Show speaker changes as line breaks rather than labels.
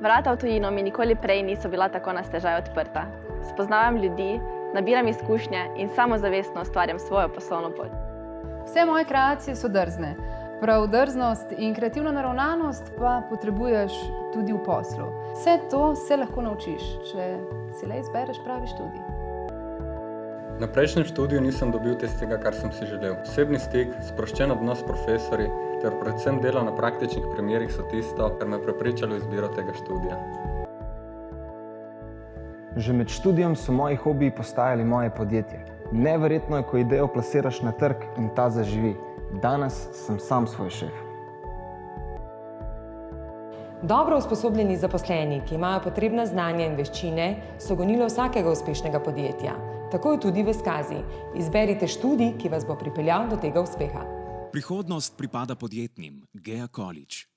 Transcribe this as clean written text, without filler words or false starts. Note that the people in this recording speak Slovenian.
Vrata v tujino mi nikoli prej niso bila tako na stežaj odprta. Spoznavam ljudi, nabiram izkušnje in samozavestno ustvarjam svojo poslovno pot.
Vse moje kreacije so drzne. Prav drznost in kreativno naravnanost pa potrebuješ tudi v poslu. Vse to se lahko naučiš, če si le izbereš pravi študij.
Na prejšnjem študiju nisem dobil tistega, kar sem si želel. Osebni stik, sproščen odnos s profesorji ter predvsem delo na praktičnih primerih so tisto, kar me je prepričalo v izbiro tega študija.
Že med študijem so moji hobiji postajali moje podjetje. Neverjetno je, ko idejo plasiraš na trg in ta zaživi. Danes sem sam svoj šef.
Dobro usposobljeni zaposleni, ki imajo potrebna znanja in veščine, so gonilo vsakega uspešnega podjetja. Tako je tudi v Skazi. Izberite študij, ki vas bo pripeljal do tega uspeha.
Prihodnost pripada podjetnim. GEA College.